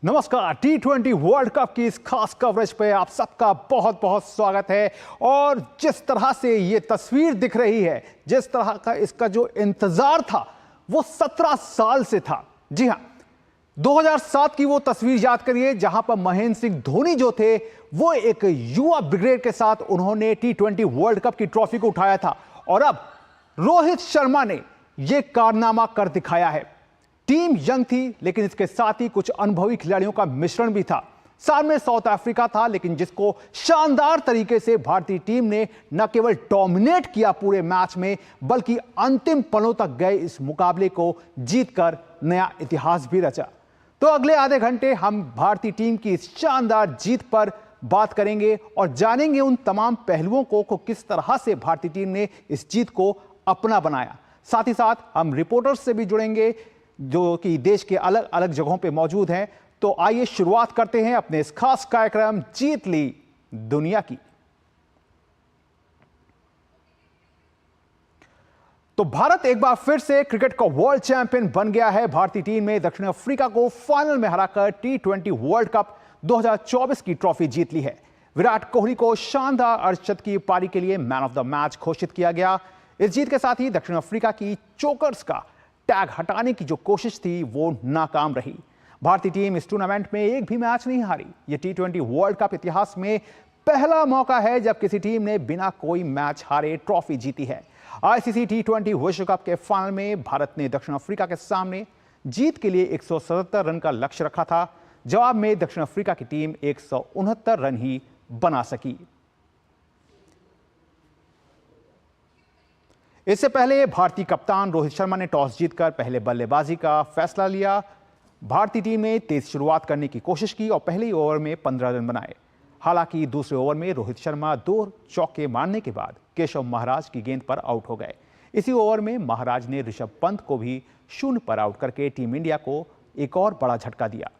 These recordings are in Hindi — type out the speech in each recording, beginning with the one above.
नमस्कार। T20 वर्ल्ड कप की इस खास कवरेज पे आप सबका बहुत बहुत स्वागत है। और जिस तरह से ये तस्वीर दिख रही है, जिस तरह का इसका जो इंतजार था वो 17 साल से था। जी हां, 2007 की वो तस्वीर याद करिए जहां पर महेंद्र सिंह धोनी जो थे वो एक युवा ब्रिगेड के साथ उन्होंने T20 वर्ल्ड कप की ट्रॉफी को उठाया था। और अब रोहित शर्मा ने यह कारनामा कर दिखाया है। टीम यंग थी लेकिन इसके साथ ही कुछ अनुभवी खिलाड़ियों का मिश्रण भी था। सामने साउथ अफ्रीका था लेकिन जिसको शानदार तरीके से भारतीय टीम ने न केवल डोमिनेट किया पूरे मैच में, बल्कि अंतिम पलों तक गए इस मुकाबले को जीतकर नया इतिहास भी रचा। तो अगले आधे घंटे हम भारतीय टीम की इस शानदार जीत पर बात करेंगे और जानेंगे उन तमाम पहलुओं को किस तरह से भारतीय टीम ने इस जीत को अपना बनाया। साथ ही साथ हम रिपोर्टर्स से भी जुड़ेंगे जो कि देश के अलग अलग जगहों पे मौजूद हैं। तो आइए शुरुआत करते हैं अपने इस खास कार्यक्रम जीत ली दुनिया की। तो भारत एक बार फिर से क्रिकेट का वर्ल्ड चैंपियन बन गया है। भारतीय टीम ने दक्षिण अफ्रीका को फाइनल में हराकर T20 वर्ल्ड कप 2024 की ट्रॉफी जीत ली है। विराट कोहली को शानदार अर्धशतक की पारी के लिए मैन ऑफ द मैच घोषित किया गया। इस जीत के साथ ही दक्षिण अफ्रीका की चोकर्स का टैग हटाने की जो कोशिश थी वो नाकाम रही। भारतीय टीम इस टूर्नामेंट में एक भी मैच नहीं हारी। यह T20 वर्ल्ड कप इतिहास में पहला मौका है जब किसी टीम ने बिना कोई मैच हारे ट्रॉफी जीती है। आईसीसी T20 विश्व कप के फाइनल में भारत ने दक्षिण अफ्रीका के सामने जीत के लिए 177 रन का लक्ष्य रखा था। जवाब में दक्षिण अफ्रीका की टीम 169 रन ही बना सकी। इससे पहले भारतीय कप्तान रोहित शर्मा ने टॉस जीतकर पहले बल्लेबाजी का फैसला लिया। भारतीय टीम ने तेज शुरुआत करने की कोशिश की और पहले ही ओवर में 15 रन बनाए। हालांकि दूसरे ओवर में रोहित शर्मा 2 चौके मारने के बाद केशव महाराज की गेंद पर आउट हो गए। इसी ओवर में महाराज ने ऋषभ पंत को भी 0 पर आउट करके टीम इंडिया को एक और बड़ा झटका दिया।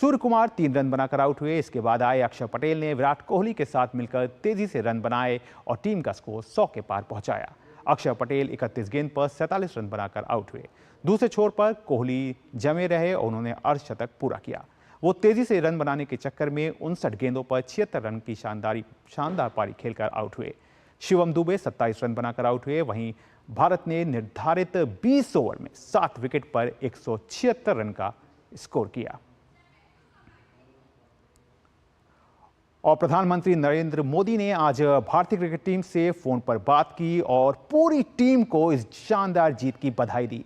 सूर्य कुमार 3 रन बनाकर आउट हुए। इसके बाद आए अक्षर पटेल ने विराट कोहली के साथ मिलकर तेजी से रन बनाए और टीम का स्कोर 100 के पार पहुंचाया। अक्षर पटेल 31 गेंद पर 47 रन बनाकर आउट हुए। दूसरे छोर पर कोहली जमे रहे और उन्होंने अर्धशतक पूरा किया। वो तेजी से रन बनाने के चक्कर में 59 गेंदों पर 76 रन की शानदार पारी खेलकर आउट हुए। शिवम दुबे 27 रन बनाकर आउट हुए। वहीं भारत ने निर्धारित 20 ओवर में 7 विकेट पर 176 रन का स्कोर किया। और प्रधानमंत्री नरेंद्र मोदी ने आज भारतीय क्रिकेट टीम से फोन पर बात की और पूरी टीम को इस शानदार जीत की बधाई दी।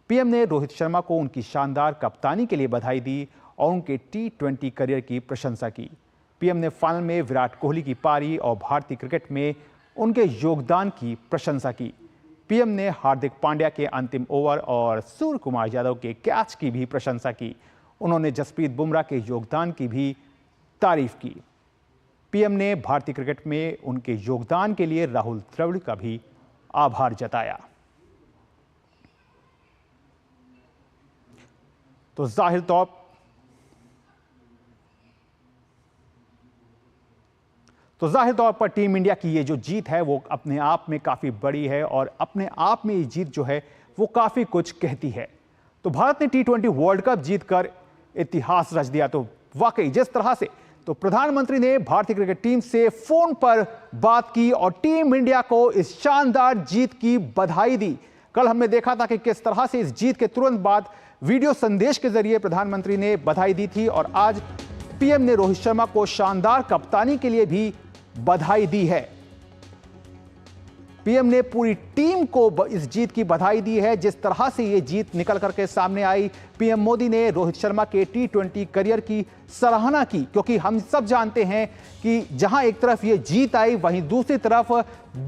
पीएम ने रोहित शर्मा को उनकी शानदार कप्तानी के लिए बधाई दी और उनके T20 करियर की प्रशंसा की। पीएम ने फाइनल में विराट कोहली की पारी और भारतीय क्रिकेट में उनके योगदान की प्रशंसा की। पीएम ने हार्दिक पांड्या के अंतिम ओवर और सूर्य कुमार यादव के कैच की भी प्रशंसा की। उन्होंने जसप्रीत बुमराह के योगदान की भी तारीफ की। पीएम ने भारतीय क्रिकेट में उनके योगदान के लिए राहुल द्रविड़ का भी आभार जताया। तो जाहिर तौर पर टीम इंडिया की ये जो जीत है वो अपने आप में काफी बड़ी है और अपने आप में ये जीत जो है वो काफी कुछ कहती है। तो भारत ने T20 वर्ल्ड कप जीतकर इतिहास रच दिया। तो वाकई जिस तरह से तो प्रधानमंत्री ने भारतीय क्रिकेट टीम से फोन पर बात की और टीम इंडिया को इस शानदार जीत की बधाई दी। कल हमने देखा था कि किस तरह से इस जीत के तुरंत बाद वीडियो संदेश के जरिए प्रधानमंत्री ने बधाई दी थी और आज पीएम ने रोहित शर्मा को शानदार कप्तानी के लिए भी बधाई दी है। पीएम ने पूरी टीम को इस जीत की बधाई दी है। जिस तरह से यह जीत निकल करके सामने आई, पीएम मोदी ने रोहित शर्मा के T20 करियर की सराहना की, क्योंकि हम सब जानते हैं कि जहां एक तरफ यह जीत आई वहीं दूसरी तरफ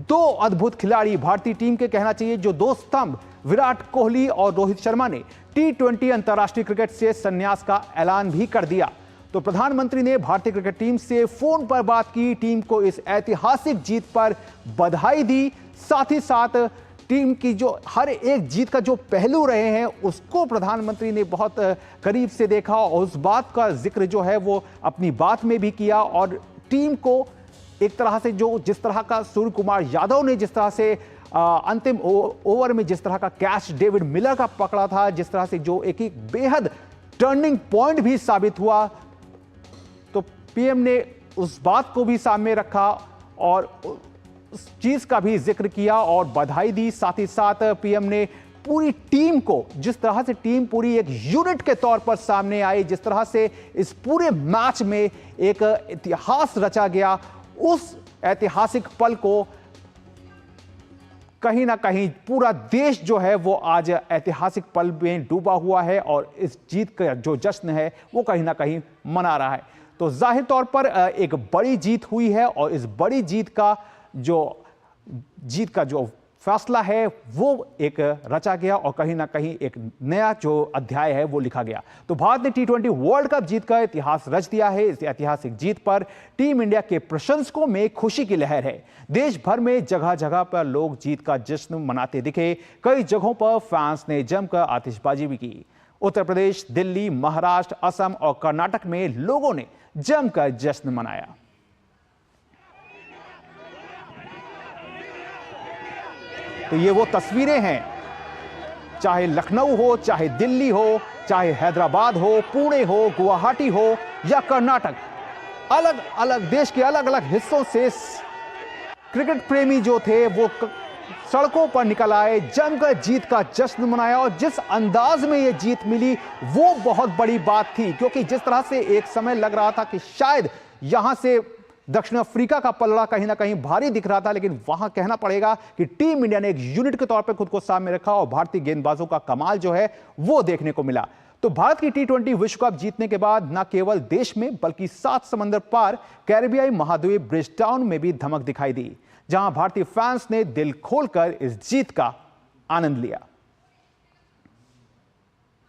2 अद्भुत खिलाड़ी भारतीय टीम के कहना चाहिए, जो 2 स्तंभ विराट कोहली और रोहित शर्मा ने T20 अंतर्राष्ट्रीय क्रिकेट से संन्यास का ऐलान भी कर दिया। तो प्रधानमंत्री ने भारतीय क्रिकेट टीम से फोन पर बात की, टीम को इस ऐतिहासिक जीत पर बधाई दी। साथ ही साथ टीम की जो हर एक जीत का जो पहलू रहे हैं उसको प्रधानमंत्री ने बहुत करीब से देखा और उस बात का जिक्र जो है वो अपनी बात में भी किया। और टीम को एक तरह से जो जिस तरह का सूर्य कुमार यादव ने जिस तरह से अंतिम ओवर में जिस तरह का कैच डेविड मिलर का पकड़ा था, जिस तरह से जो एक बेहद टर्निंग पॉइंट भी साबित हुआ। तो पीएम ने उस बात को भी सामने रखा और उस चीज का भी जिक्र किया और बधाई दी। साथ ही साथ पीएम ने पूरी टीम को, जिस तरह से टीम पूरी एक यूनिट के तौर पर सामने आई, जिस तरह से इस पूरे मैच में एक इतिहास रचा गया, उस ऐतिहासिक पल को कहीं ना कहीं पूरा देश जो है वो आज ऐतिहासिक पल में डूबा हुआ है और इस जीत का जो जश्न है वो कहीं ना कहीं मना रहा है। तो जाहिर तौर पर एक बड़ी जीत हुई है और इस बड़ी जीत का जो फैसला है वो एक रचा गया और कहीं ना कहीं एक नया जो अध्याय है वो लिखा गया। तो भारत ने T20 वर्ल्ड कप जीत का इतिहास रच दिया है। इस ऐतिहासिक जीत पर टीम इंडिया के प्रशंसकों में खुशी की लहर है। देश भर में जगह जगह पर लोग जीत का जश्न मनाते दिखे। कई जगहों पर फैंस ने जमकर आतिशबाजी भी की। उत्तर प्रदेश, दिल्ली, महाराष्ट्र, असम और कर्नाटक में लोगों ने जमकर जश्न मनाया। तो ये वो तस्वीरें हैं, चाहे लखनऊ हो, चाहे दिल्ली हो, चाहे हैदराबाद हो, पुणे हो, गुवाहाटी हो या कर्नाटक, अलग अलग देश के अलग अलग हिस्सों से क्रिकेट प्रेमी जो थे वो सड़कों पर निकल आए, जमकर जीत का जश्न मनाया। और जिस अंदाज में ये जीत मिली वो बहुत बड़ी बात थी, क्योंकि जिस तरह से एक समय लग रहा था कि शायद यहां से दक्षिण अफ्रीका का पलड़ा कहीं ना कहीं भारी दिख रहा था, लेकिन वहां कहना पड़ेगा कि टीम इंडिया ने एक यूनिट के तौर पर खुद को सामने रखा और भारतीय गेंदबाजों का कमाल जो है वो देखने को मिला। तो भारत की T20 विश्व कप जीतने के बाद न केवल देश में बल्कि 7 समंदर पार कैरिबियाई महाद्वीप ब्रिजटाउन में भी धमक दिखाई दी, जहां भारतीय फैंस ने दिल खोलकर इस जीत का आनंद लिया।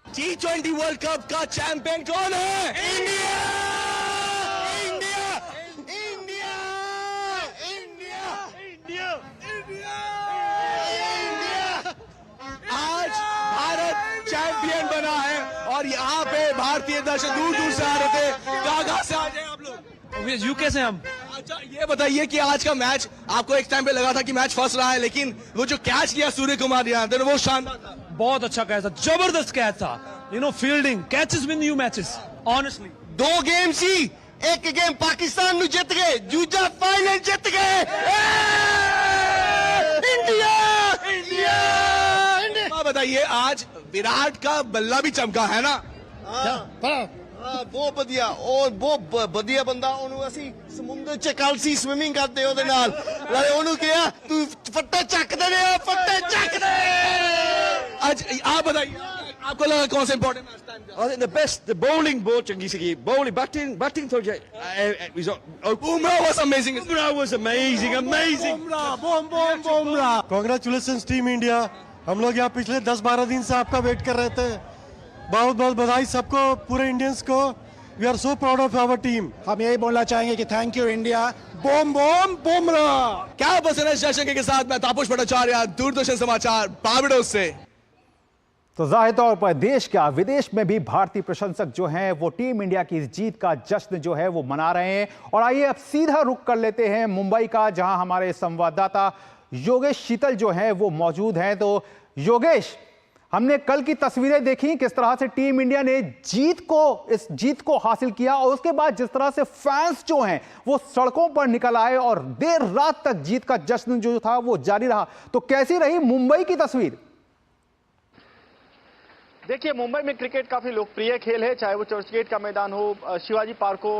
T20 वर्ल्ड कप का चैंपियन कौन है? इंडिया! आज भारत चैंपियन बना है और यहाँ पे भारतीय दर्शक दूर दूर से आ रहे थे। कहाँ से आ जाए आप लोग? यूके से हम। अच्छा, ये बताइए कि आज का मैच आपको एक टाइम पे लगा था कि मैच फंस रहा है, लेकिन वो जो कैच किया सूर्य कुमार यादव ने वो शानदार था। बहुत अच्छा कैच था, जबरदस्त कैच था। Fielding catches win you matches honestly. 2 game see, एक गेम पाकिस्तान नु जित गए, दूजा फाइनल जित गए। इंडिया! बताइए, आज विराट का बल्ला भी चमका है ना? ਬਹੁਤ ਵਧੀਆ ਔਰ ਬਹੁਤ ਵਧੀਆ ਬੰਦਾ। ਉਹਨੂੰ ਅਸੀਂ ਸਮੁੰਦਰ ਚ ਕੱਲ ਸੀ ਸਵਿਮਿੰਗ ਕਰਦੇ ਉਹਦੇ ਨਾਲ, ਨਾਲੇ ਉਹਨੂੰ ਕਿਹਾ ਤੂੰ ਫੱਟੇ ਚੱਕਦੇ ਨੇ, ਫੱਟੇ ਚੱਕਦੇ। आज आप बताइए, आपको लगा कौन सा इंपॉर्टेंट मैच टाइम का? I think the best, the bowling बहुत चंगी सी, bowling batting थोड़ी Bumrah was amazing. Bumrah was amazing. Bumrah. Congratulations team India. हम लोग यहाँ पिछले 10-12 दिन से आपका वेट कर रहे थे। बहुत बहुत बधाई सबको, पूरे इंडियंस को। We are so proud of our team. हम यही बोलना चाहेंगे कि thank you India. Boom boom Bumrah. क्या पसंद है जयशंकर के साथ? मैं तापस भट्टाचार्य, दूरदर्शन समाचार, बारबाडोस से। तो जाहिर तौर पर देश क्या विदेश में भी भारतीय प्रशंसक जो हैं वो टीम इंडिया की इस जीत का जश्न जो है वो मना रहे हैं। और आइए अब सीधा रुख कर लेते हैं मुंबई का, जहां हमारे संवाददाता योगेश शीतल जो हैं वो मौजूद हैं। तो योगेश, हमने कल की तस्वीरें देखी किस तरह से टीम इंडिया ने इस जीत को हासिल किया, और उसके बाद जिस तरह से फैंस जो हैं वो सड़कों पर निकल आए और देर रात तक जीत का जश्न जो था वो जारी रहा। तो कैसी रही मुंबई की तस्वीर? देखिए, मुंबई में क्रिकेट काफी लोकप्रिय खेल है, चाहे वो चर्चगेट का मैदान हो, शिवाजी पार्क हो,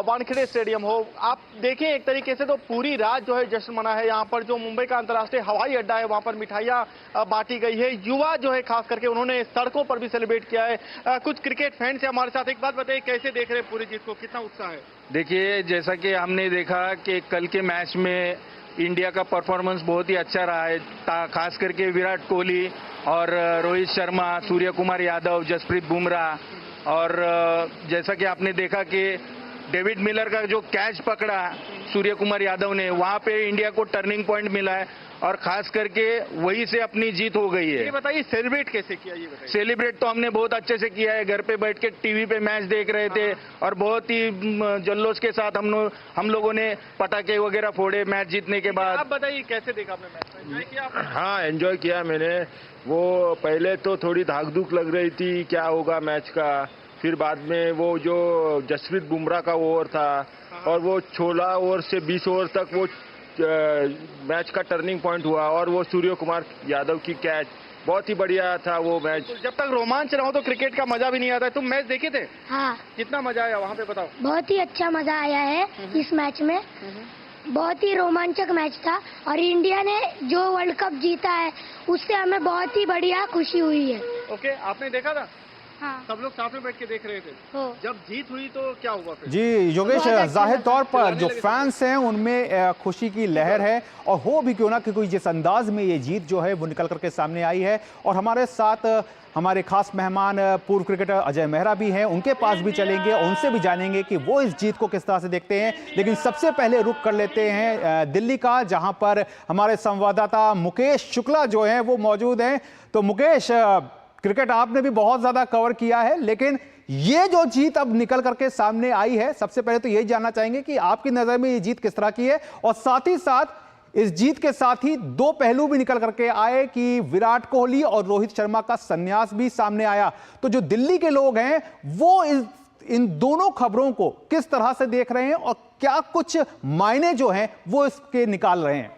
वानखेड़े स्टेडियम हो। आप देखें, एक तरीके से तो पूरी रात जो है जश्न मना है। यहाँ पर जो मुंबई का अंतर्राष्ट्रीय हवाई अड्डा है वहां पर मिठाइयाँ बांटी गई है। युवा जो है खास करके उन्होंने सड़कों पर भी सेलिब्रेट किया है। कुछ क्रिकेट फैंस है हमारे साथ। एक बात बताइए, कैसे देख रहे हैं पूरी जीत को, कितना उत्साह है? देखिए, जैसा कि हमने देखा कि कल के मैच में इंडिया का परफॉर्मेंस बहुत ही अच्छा रहा है, खास करके विराट कोहली और रोहित शर्मा, सूर्य कुमार यादव, जसप्रीत बुमराह। और जैसा कि आपने देखा कि डेविड मिलर का जो कैच पकड़ा सूर्य कुमार यादव ने, वहां पे इंडिया को टर्निंग पॉइंट मिला है और खास करके वहीं से अपनी जीत हो गई है। ये बताइए, सेलिब्रेट कैसे किया? ये बताइए। सेलिब्रेट तो हमने बहुत अच्छे से किया है, घर पे बैठ के टीवी पे मैच देख रहे थे और बहुत ही जल्लोष के साथ हम लोगों ने पटाखे वगैरह फोड़े मैच जीतने के बाद। आप बताइए, कैसे देखा आपने मैच? एंजॉय किया आपने? हाँ, एंजॉय किया मैंने। वो पहले तो थोड़ी धाक धूक लग रही थी क्या होगा मैच का, फिर बाद में वो जो जसप्रीत बुमराह का ओवर था और वो 16 ओवर से 20 ओवर तक वो मैच का टर्निंग पॉइंट हुआ और वो सूर्य कुमार यादव की कैच, बहुत ही बढ़िया था वो मैच। जब तक रोमांच ना हो तो क्रिकेट का मजा भी नहीं आता है। तुम मैच देखे थे? हाँ, कितना मजा आया वहाँ पे बताओ? बहुत ही अच्छा मजा आया है इस मैच में। बहुत ही रोमांचक मैच था और इंडिया ने जो वर्ल्ड कप जीता है उससे हमें बहुत ही बढ़िया खुशी हुई है। ओके, आपने देखा था? हाँ। सब लोग साथ में बैठ के देख रहे थे। जब जीत हुई तो क्या हुआ फिर? जी योगेश, जाहिर तौर पर जो फैंस हैं उनमें खुशी की लहर है, और हो भी क्यों ना कि कोई जिस अंदाज में ये जीत जो है वो निकल करके सामने आई है। और हमारे साथ हमारे खास मेहमान पूर्व क्रिकेटर अजय मेहरा भी हैं, उनके पास भी चलेंगे, उनसे भी जानेंगे कि वो इस जीत को किस तरह से देखते हैं। लेकिन सबसे पहले रुख कर लेते हैं दिल्ली का, जहां पर हमारे संवाददाता मुकेश शुक्ला जो हैं वो मौजूद हैं। तो मुकेश, क्रिकेट आपने भी बहुत ज्यादा कवर किया है, लेकिन ये जो जीत अब निकल करके सामने आई है, सबसे पहले तो यही जानना चाहेंगे कि आपकी नजर में ये जीत किस तरह की है, और साथ ही साथ इस जीत के साथ ही दो पहलू भी निकल करके आए कि विराट कोहली और रोहित शर्मा का संन्यास भी सामने आया। तो जो दिल्ली के लोग हैं वो इन दोनों खबरों को किस तरह से देख रहे हैं और क्या कुछ मायने जो हैं वो इसके निकाल रहे हैं?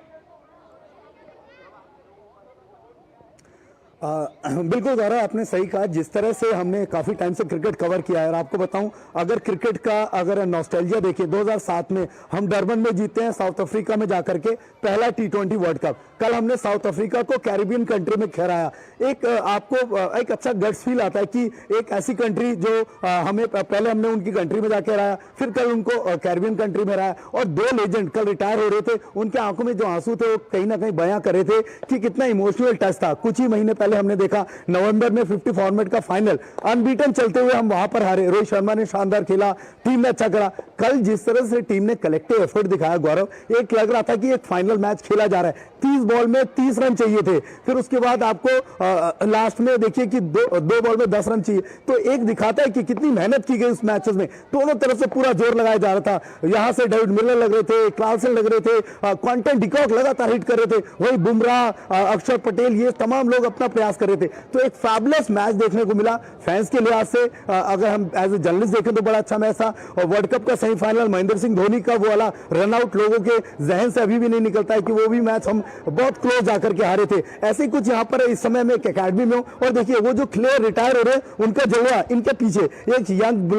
बिल्कुल गौरव, आपने सही कहा। जिस तरह से हमने काफी टाइम से क्रिकेट कवर किया है, और आपको बताऊं, अगर क्रिकेट का अगर नॉस्टैल्जिया देखिए, 2007 में हम डरबन में जीते हैं साउथ अफ्रीका में जाकर के पहला T20 वर्ल्ड कप। कल हमने साउथ अफ्रीका को कैरिबियन कंट्री में खिलाया। एक आपको एक अच्छा गट्स फील आता है कि एक ऐसी कंट्री जो हमें पहले हमने उनकी कंट्री में जाके हराया, फिर कल उनको कैरिबियन कंट्री में हराया, और दो लेजेंड कल रिटायर हो रहे थे, उनके आंखों में जो आंसू थे वो कहीं ना कहीं बयां कर रहे थे कि कितना इमोशनल टच था। कुछ ही महीने पहले हमने देखा नवंबर में 50 फॉर्मेट का फाइनल अनबीटन चलते हुए हम वहां पर हारे। रोहित शर्मा ने शानदार खेला, टीम ने अच्छा करा। कल जिस तरह से टीम ने कलेक्टिव एफर्ट दिखाया गौरव, एक लग रहा था कि एक फाइनल मैच खेला जा रहा है। 30 बॉल में 30 रन चाहिए थे, फिर उसके बाद आपको लास्ट में देखिए कि दो बॉल में 10 रन चाहिए। तो एक दिखाता है कि कितनी मेहनत की गई उस मैचेस में, दोनों तरफ से पूरा जोर लगाया जा रहा था। यहां से डेविड मिलर लग रहे थे, क्लासन लग रहे थे, क्वांटन डिकॉक लगातार हिट कर रहे थे, वही बुमराह, अक्षर पटेल, ये तमाम लोग अपना प्रयास कर रहे थे। तो एक फैबुलस मैच देखने को मिला फैंस के लिहाज से। अगर हम एज ए जर्नलिस्ट देखें तो बड़ा अच्छा मैच था। और वर्ल्ड कप का सेमीफाइनल महेंद्र सिंह धोनी का वो वाला रनआउट लोगों के जहन से अभी भी नहीं निकलता है कि वो भी मैच हम बहुत क्लोज जाकर के हारे थे। ऐसे कुछ यहाँ पर इस समय में एक अकेडमी में हूँ, और देखिए वो जो प्लेयर रिटायर हो रहे हैं उनका जलवा, इनके पीछे एक यंग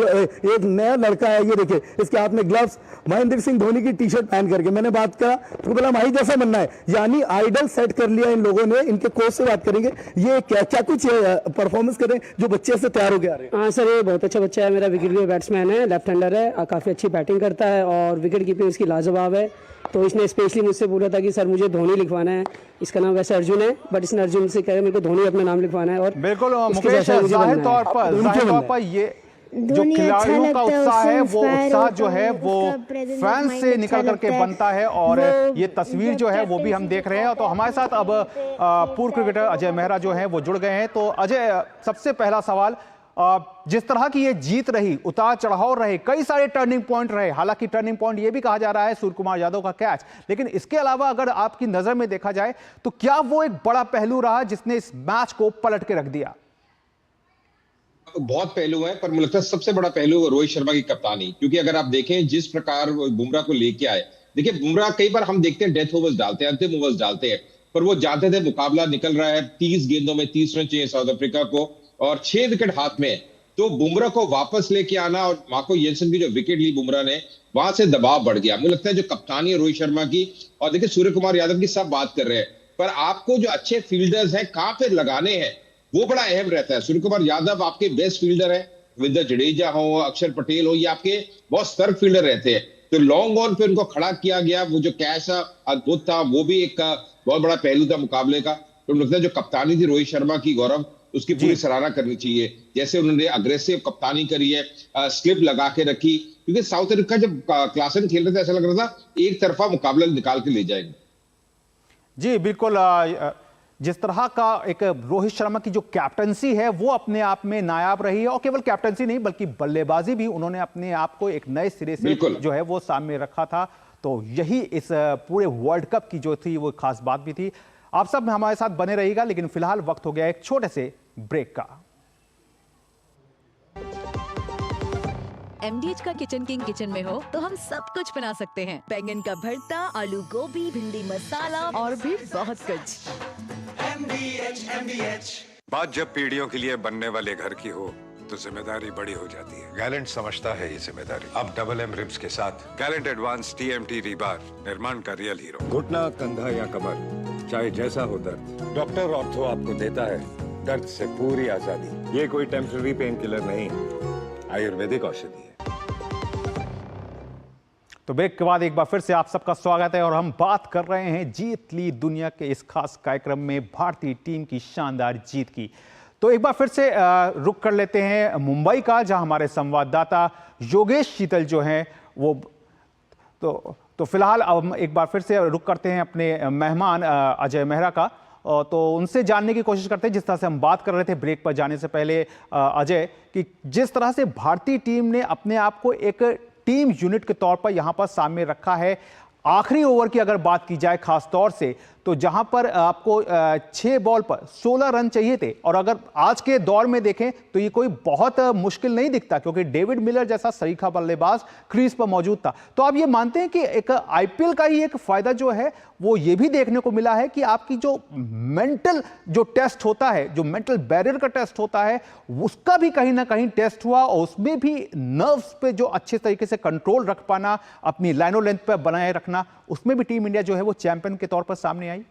एक नया लड़का है, ये देखिए इसके हाथ में ग्लव्स, महेंद्र सिंह धोनी की टी-शर्ट पहन करके। मैंने बात करा तो बोला भाई जैसा बनना है, यानी आइडल सेट कर लिया इन लोगों ने। इनके कोच से बात करेंगे, ये क्या कुछ परफॉर्मेंस करें जो बच्चे से तैयार हो गया। हाँ सर, ये बहुत अच्छा बच्चा है मेरा, विकेट कीपर बैट्समैन है, लेफ्ट हैंडर है, काफी अच्छी बैटिंग करता है और विकेट कीपिंग इसकी लाजवाब है। तो इसने स्पेशली मुझसे बोला था कि सर मुझे धोनी लिखवाना है। इसका नाम वैसे अर्जुन है, बट इसने अर्जुन से कहा मेरे को धोनी अपना नाम लिखवाना है। और बिल्कुल मुकेश, जाहिर तौर पर ये जो खिलाड़ियों का उत्साह है वो उत्साह जो है वो फैंस से निकल करके बनता है, और ये तस्वीर जो है वो भी हम देख रहे हैं। तो हमारे साथ अब पूर्व क्रिकेटर अजय मेहरा जो है वो जुड़ गए हैं। तो अजय, सबसे पहला सवाल, जिस तरह की ये जीत रही, उतार चढ़ाव रहे, कई सारे टर्निंग पॉइंट रहे, हालांकि टर्निंग पॉइंट ये भी कहा जा रहा है सूर्य कुमार यादव का कैच, लेकिन इसके अलावा अगर आपकी नजर में देखा जाए तो क्या वो एक बड़ा पहलू रहा जिसने इस मैच को पलट के रख दिया? बहुत पहलू है, पर मुझे लगता है सबसे बड़ा पहलू रोहित शर्मा की कप्तानी। क्योंकि अगर आप देखें जिस प्रकार बुमराह को लेके आए, देखिए बुमराह कई बार हम देखते हैं डेथ ओवर्स डालते हैं, अंतिम ओवर्स डालते हैं, पर वो जानते थे मुकाबला निकल रहा है, 30 गेंदों में 30 रन चाहिए साउथ अफ्रीका को और 6 विकेट हाथ में। तो बुमराह को वापस लेके आना और मार्को जेनसन की जो विकेट ली बुमराह ने, वहां से दबाव बढ़ गया। मुझे लगता है जो कप्तानी है रोहित शर्मा की, और देखिए सूर्य कुमार यादव की सब बात कर रहे हैं, पर आपको जो अच्छे फील्डर्स हैं कहां पे लगाने हैं वो बड़ा अहम रहता है। सूर्य कुमार यादव आपके बेस्ट फील्डर है, रविंद्र जडेजा हो, अक्षर पटेल हो, ये आपके बहुत सर्व फील्डर रहते हैं। तो लॉन्ग ऑन पे उनको खड़ा किया गया, वो जो कैच अद्भुत था, वो भी एक बहुत बड़ा पहलू था मुकाबले का। तो मुझे लगता है जो कप्तानी थी रोहित शर्मा की, गौरव, उसकी पूरी सराहना करनी चाहिए। जैसे उन्होंने अग्रेसिव कप्तानी करी है, स्लिप लगा के रखी, क्योंकि साउथ अफ्रीका जब क्लासन खेल रहे थे ऐसा लग रहा था एक तरफा मुकाबला निकाल के ले जाएंगे। जी बिल्कुल, जिस तरह का एक रोहित शर्मा की जो कैप्टनसी है वो अपने आप में नायाब रही है, और केवल कैप्टनसी नहीं बल्कि बल्लेबाजी भी उन्होंने अपने आप को एक नए सिरे से जो है वो सामने रखा था। तो यही इस पूरे वर्ल्ड कप की जो थी वो खास बात भी थी। आप सब हमारे साथ बने रहिएगा, लेकिन फिलहाल वक्त हो गया एक छोटे से ब्रेक का। MDH का किचन किंग किचन में हो तो हम सब कुछ बना सकते हैं। बैंगन का भरता, आलू गोभी, भिंडी मसाला और भी बहुत कुछ। बात जब पीढ़ियों के लिए बनने वाले घर की हो तो जिम्मेदारी बड़ी हो जाती है। गैलेंट समझता है ये जिम्मेदारी। अब डबल M रिब्स के साथ गैलेंट एडवांस TMT रीबार, निर्माण का रियल हीरो। घुटना, कंधा या कमर, चाहे जैसा हो दर्द, डॉक्टर ऑर्थो आपको देता है दर्द से पूरी आजादी। ये कोई टेम्पररी पेन किलर नहीं, आयुर्वेदिक औषधि है। तो ब्रेक के बाद एक बार फिर से आप सबका स्वागत है और हम बात कर रहे हैं जीत ली दुनिया के इस खास कार्यक्रम में भारतीय टीम की शानदार जीत की। तो एक बार फिर से रुक कर लेते हैं मुंबई का, जहां हमारे संवाददाता योगेश शीतल जो हैं वो तो फिलहाल अब हम एक बार फिर से रुक करते हैं अपने मेहमान अजय मेहरा का, तो उनसे जानने की कोशिश करते हैं जिस तरह से हम बात कर रहे थे ब्रेक पर जाने से पहले अजय, कि जिस तरह से भारतीय टीम ने अपने आप को एक टीम यूनिट के तौर पर यहां पर सामने रखा है। आखिरी ओवर की अगर बात की जाए खास तौर से, तो जहां पर आपको 6 बॉल पर 16 रन चाहिए थे, और अगर आज के दौर में देखें तो ये कोई बहुत मुश्किल नहीं दिखता, क्योंकि डेविड मिलर जैसा सरीखा बल्लेबाज क्रीज पर मौजूद था। तो आप ये मानते हैं कि एक IPL का ही एक फायदा जो है वो ये भी देखने को मिला है कि आपकी जो मेंटल जो टेस्ट होता है, जो मेंटल बैरियर का टेस्ट होता है, उसका भी कहीं ना कहीं टेस्ट हुआ, और उसमें भी नर्व्स पे जो अच्छे तरीके से कंट्रोल रख पाना, अपनी लाइनो लेंथ पे बनाए रखना, उसमें भी टीम इंडिया जो है वो चैंपियन के तौर पर सामने आई।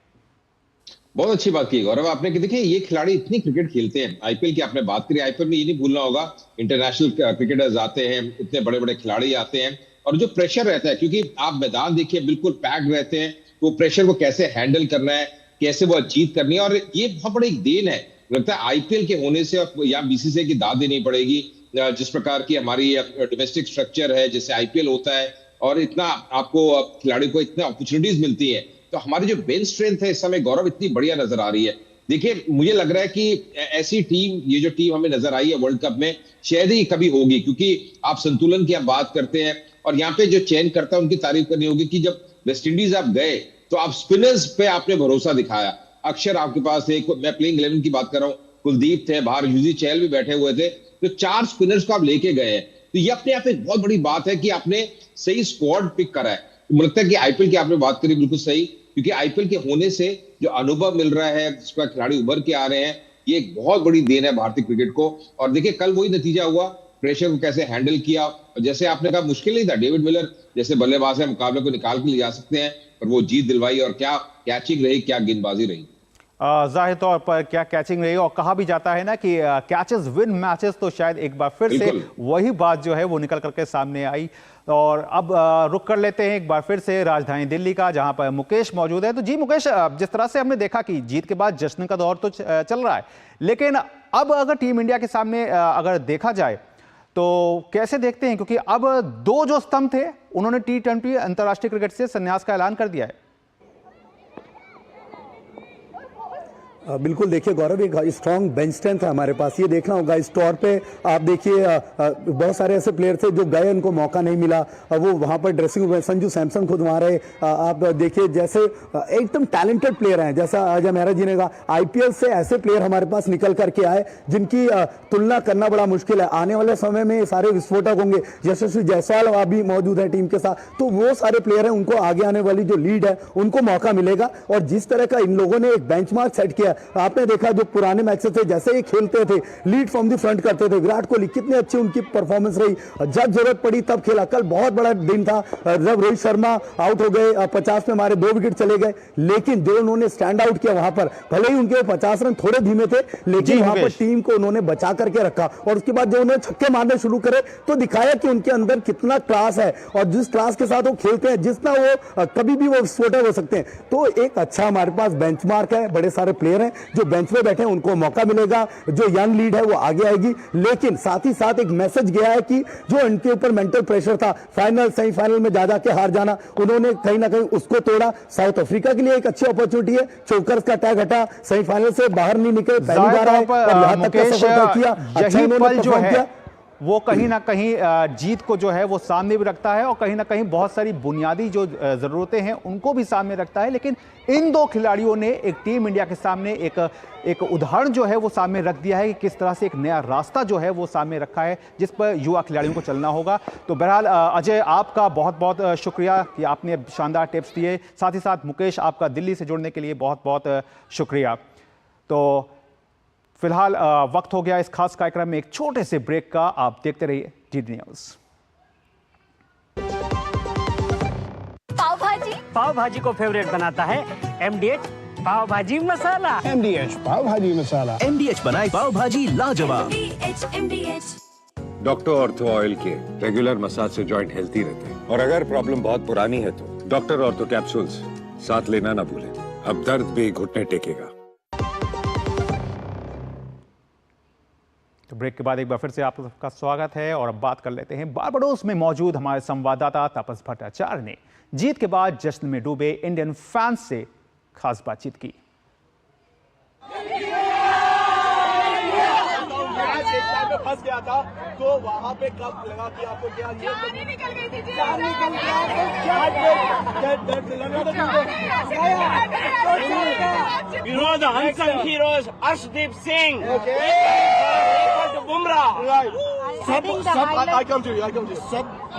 बहुत अच्छी बात की गौरव आपने, कि देखिए ये खिलाड़ी इतनी क्रिकेट खेलते हैं। IPL की आपने बात करी, IPL में ये नहीं भूलना होगा, इंटरनेशनल क्रिकेटर्स आते हैं, इतने बड़े बड़े खिलाड़ी आते हैं, और जो प्रेशर रहता है, क्योंकि आप मैदान देखिए बिल्कुल पैक्ड रहते हैं, वो प्रेशर को कैसे हैंडल करना है, कैसे वो जीत करनी है, और ये बहुत बड़ी देन है लगता है IPL के होने से, और या BCCI की दाद देनी पड़ेगी। जिस प्रकार की हमारी डोमेस्टिक स्ट्रक्चर है, जैसे IPL होता है, और इतना आपको खिलाड़ी को इतने अपॉर्चुनिटीज मिलती है, तो हमारी जो बेंच स्ट्रेंथ है इस समय गौरव इतनी बढ़िया नजर आ रही है। देखिए मुझे लग रहा है कि ऐसी टीम, ये जो टीम हमें नजर आई है वर्ल्ड कप में, शायद ही कभी होगी, क्योंकि आप संतुलन की आप बात करते हैं, और यहाँ पे जो चयन करता है उनकी तारीफ करनी होगी कि जब वेस्ट इंडीज आप गए तो आप स्पिनर्स पे आपने भरोसा दिखाया। अक्षर आपके पास थे, मैं प्लेइंग 11 की बात कर रहा हूँ, कुलदीप थे, बाहर युजी चहल भी बैठे हुए थे, तो 4 स्पिनर्स को आप लेके गए हैं। तो ये अपने आप एक बहुत बड़ी बात है कि आपने सही स्क्वाड पिक करा है। तो मुझे लगता है कि IPL की आपने बात करी बिल्कुल सही, क्योंकि IPL के होने से जो अनुभव मिल रहा है, जिसका खिलाड़ी उभर के आ रहे हैं, ये एक बहुत बड़ी देन है भारतीय क्रिकेट को। और देखिए कल वही नतीजा हुआ, प्रेशर को कैसे हैंडल किया, और जैसे आपने कहा मुश्किल नहीं था, डेविड मिलर जैसे बल्लेबाज है मुकाबले को निकाल के ले जा सकते हैं, और वो जीत दिलवाई, और क्या कैचिंग रही, क्या गेंदबाजी रही। जाहिर तौर पर क्या कैचिंग रही, और कहा भी जाता है ना कि कैचेस विन मैचेस, तो शायद एक बार फिर से वही बात जो है वो निकल करके सामने आई। और अब रुक कर लेते हैं एक बार फिर से राजधानी दिल्ली का, जहां पर मुकेश मौजूद है। तो जी मुकेश, जिस तरह से हमने देखा कि जीत के बाद जश्न का दौर तो चल रहा है, लेकिन अब अगर टीम इंडिया के सामने अगर देखा जाए तो कैसे देखते हैं, क्योंकि अब 2 जो स्तंभ थे उन्होंने T20 अंतर्राष्ट्रीय क्रिकेट से संन्यास का ऐलान कर दिया है। बिल्कुल, देखिए गौरव, एक स्ट्रॉन्ग बेंच स्ट्रेंथ है हमारे पास, ये देखना होगा। इस तौर पे आप देखिए बहुत सारे ऐसे प्लेयर थे जो गए, उनको मौका नहीं मिला, वो वहाँ पर ड्रेसिंग रूम में संजू सैमसन खुद वहाँ रहे। आप देखिए जैसे एकदम टैलेंटेड प्लेयर हैं, जैसा अजय मेहरा जी ने कहा, IPL से ऐसे प्लेयर हमारे पास निकल करके आए जिनकी तुलना करना बड़ा मुश्किल है। आने वाले समय में सारे विस्फोटक होंगे, यशस्वी जायसवाल अभी मौजूद है टीम के साथ, तो वो सारे प्लेयर हैं, उनको आगे आने वाली जो लीड है उनको मौका मिलेगा। और जिस तरह का इन लोगों ने एक बेंचमार्क सेट किया, आपने देखा जो पुराने मैचेस थे, जैसे ये खेलते थे, लीड फ्रॉम द फ्रंट करते थे, विराट कोहली कितनी अच्छी उनकी परफॉर्मेंस रही, जब जरूरत पड़ी तब खेला। कल बहुत बड़ा दिन था जब रोहित शर्मा आउट हो गए, 50 में हमारे 2 विकेट चले गए, लेकिन जो उन्होंने स्टैंड आउट किया वहां पर, भले ही उनके 50 रन थोड़े धीमे थे, लेकिन वहां पर टीम को उन्होंने बचा करके रखा। और उसके बाद जो उन्होंने छक्के मारने शुरू करे तो दिखाया कि उनके अंदर कितना क्लास है, और जिस क्लास के साथ वो खेलते हैं, जितना वो कभी भी वो विस्फोटक हो सकते हैं। तो एक अच्छा हमारे पास बेंचमार्क है, बड़े सारे प्लेयर हैं जो बेंच पे बैठे हैं, उनको मौका मिलेगा, जो यंग लीड है वो आगे आएगी। लेकिन साथ ही साथ एक मैसेज गया है कि जो उनके ऊपर मेंटल प्रेशर था, फाइनल सेमीफाइनल में जा के हार जाना, उन्होंने कहीं ना कहीं उसको तोड़ा। साउथ अफ्रीका के लिए एक अच्छी अपॉर्चुनिटी है, चोकर्स का टैग हटा, सेमीफाइनल से बाहर नहीं निकले, पहली बार आए और यहां तक का सफर किया, अच्छा इन्होंने परफॉर्म किया। वो कहीं ना कहीं जीत को जो है वो सामने भी रखता है और कहीं ना कहीं बहुत सारी बुनियादी जो ज़रूरतें हैं उनको भी सामने रखता है। लेकिन इन दो खिलाड़ियों ने एक टीम इंडिया के सामने एक उदाहरण जो है वो सामने रख दिया है कि किस तरह से एक नया रास्ता जो है वो सामने रखा है जिस पर युवा खिलाड़ियों को चलना होगा। तो बहरहाल अजय, आपका बहुत बहुत शुक्रिया कि आपने शानदार टिप्स दिए। साथ ही साथ मुकेश, आपका दिल्ली से जुड़ने के लिए बहुत बहुत शुक्रिया। तो फिलहाल वक्त हो गया इस खास कार्यक्रम में एक छोटे से ब्रेक का। आप देखते रहिए डीडी न्यूज़। पाव भाजी को फेवरेट बनाता है MDH पाव भाजी मसाला। MDH पाव भाजी मसाला। MDH बनाए पाव भाजी लाजवाब। डॉक्टर ऑर्थो ऑयल के रेगुलर मसाज से जॉइंट हेल्थी रहते हैं। और अगर प्रॉब्लम बहुत पुरानी है तो डॉक्टर ऑर्थो कैप्सूल्स साथ लेना ना भूलें। अब दर्द भी घुटने टेकेगा। तो ब्रेक के बाद एक बार फिर से आप सबका स्वागत है और अब बात कर लेते हैं बारबाडोस में मौजूद हमारे संवाददाता तापस भट्टाचार्य ने जीत के बाद जश्न में डूबे इंडियन फैंस से खास बातचीत की। फंस गया था तो वहां पे कब लगा कि आपको क्या निकल गई थी हीरोज अर्शदीप सिंह, बुमराह। सब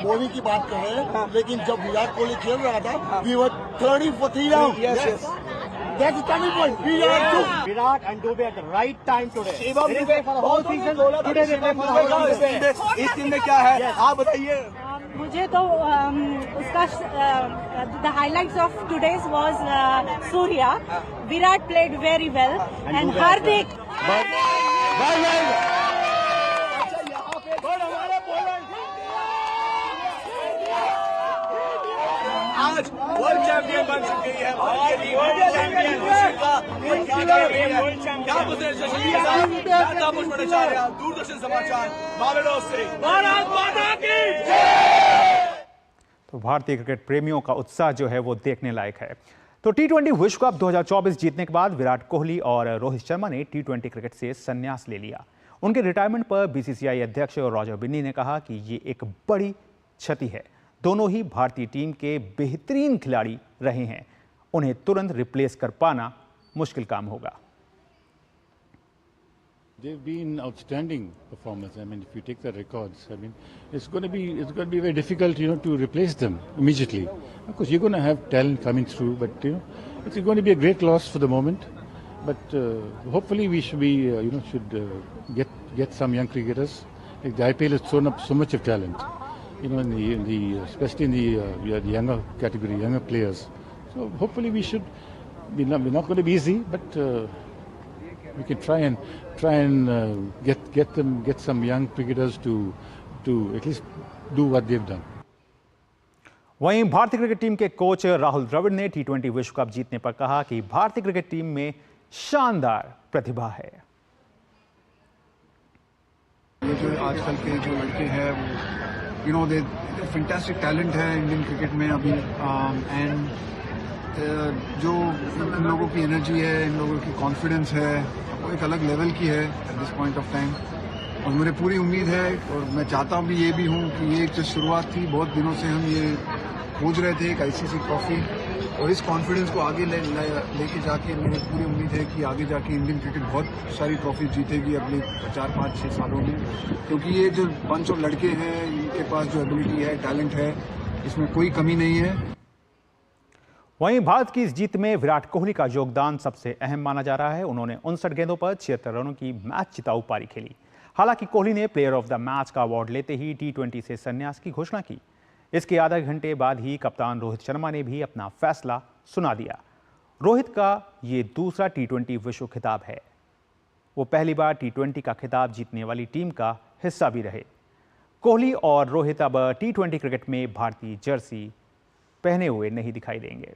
बोली की बात कर रहे हैं, लेकिन जब विराट कोहली खेल रहा था we were 30 for 3 rounds. That's the turning point. Virat and Dube at the right time today. Shivam Dube for the whole season. Today they play for the whole season. इस टीम में क्या है आप बताइए। मुझे तो उसका the highlights of today's was Surya. Virat played very well and Hardik. आज वर्ल्ड चैंपियन बन चुकी है दूरदर्शन समाचार बारबाडोस से। भारत माता की जय। तो भारतीय क्रिकेट प्रेमियों का उत्साह जो है वो देखने लायक है। तो T20 विश्व कप 2024 जीतने के बाद विराट कोहली और रोहित शर्मा ने T20 क्रिकेट से संन्यास ले लिया। उनके रिटायरमेंट पर BCCI अध्यक्ष रॉजर बिन्नी ने कहा कि ये एक बड़ी क्षति है। दोनों ही भारतीय टीम के बेहतरीन खिलाड़ी रहे हैं, उन्हें तुरंत रिप्लेस कर पाना मुश्किल काम होगा। They've been outstanding performers. I mean, if you take the records, I mean, it's going to be very difficult, to replace them immediately. Of course, you're going to have talent coming through, but it's going to be a great loss for the moment. But hopefully, we should be, get some young cricketers. Like the IPL has thrown up so much of talent. Especially in the younger category, younger players. So hopefully we should. We're not going to be easy, but we can try and get some young cricketers to at least do what they've done. वहीं भारतीय क्रिकेट टीम के कोच राहुल द्रविड़ ने T20 विश्व कप जीतने पर कहा कि भारतीय क्रिकेट टीम में शानदार प्रतिभा है। ये जो आजकल के जो लड़के हैं वो दे फैंटास्टिक टैलेंट है इंडियन क्रिकेट में अभी एंड जो इन लोगों की एनर्जी है, इन लोगों की कॉन्फिडेंस है, वो एक अलग लेवल की है at this point of time. और मुझे पूरी उम्मीद है और मैं चाहता भी ये भी हूँ कि ये जो शुरुआत थी, बहुत दिनों से हम ये खोज रहे थे एक ICC ट्रॉफी, और इस कॉन्फिडेंस को आगे लेके जाके मेरी पूरी उम्मीद है कि आगे जाके इंडियन क्रिकेट बहुत सारी ट्रॉफी जीतेगी अगले 4, 5, 6 सालों में, क्योंकि ये जो बंच ऑफ लड़के हैं इनके पास जो एबिलिटी है, टैलेंट है, इसमें कोई कमी नहीं है। वहीं भारत की इस जीत में विराट कोहली का योगदान सबसे अहम माना जा रहा है। उन्होंने 59 गेंदों पर 76 रनों की मैच जिताऊ पारी खेली। हालांकि कोहली ने प्लेयर ऑफ द मैच का अवार्ड लेते ही T20 से संन्यास की घोषणा की। इसके आधा घंटे बाद ही कप्तान रोहित शर्मा ने भी अपना फैसला सुना दिया। रोहित का ये दूसरा T20 विश्व खिताब है। वो पहली बार T20 का खिताब जीतने वाली टीम का हिस्सा भी रहे। कोहली और रोहित अब T20 क्रिकेट में भारतीय जर्सी पहने हुए नहीं दिखाई देंगे।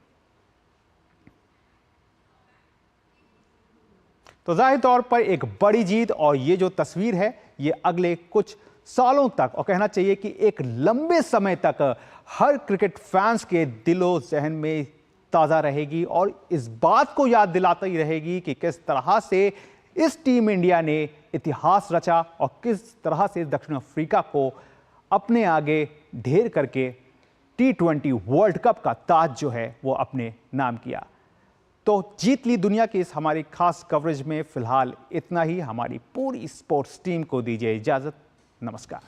तो जाहिर तौर पर एक बड़ी जीत, और ये जो तस्वीर है ये अगले कुछ सालों तक, और कहना चाहिए कि एक लंबे समय तक हर क्रिकेट फैंस के दिलो जहन में ताज़ा रहेगी और इस बात को याद दिलाती रहेगी कि किस तरह से इस टीम इंडिया ने इतिहास रचा और किस तरह से दक्षिण अफ्रीका को अपने आगे ढेर करके T20 वर्ल्ड कप का ताज जो है वो अपने नाम किया। तो जीत ली दुनिया की इस हमारी खास कवरेज में फिलहाल इतना ही। हमारी पूरी स्पोर्ट्स टीम को दीजिए इजाजत। नमस्कार।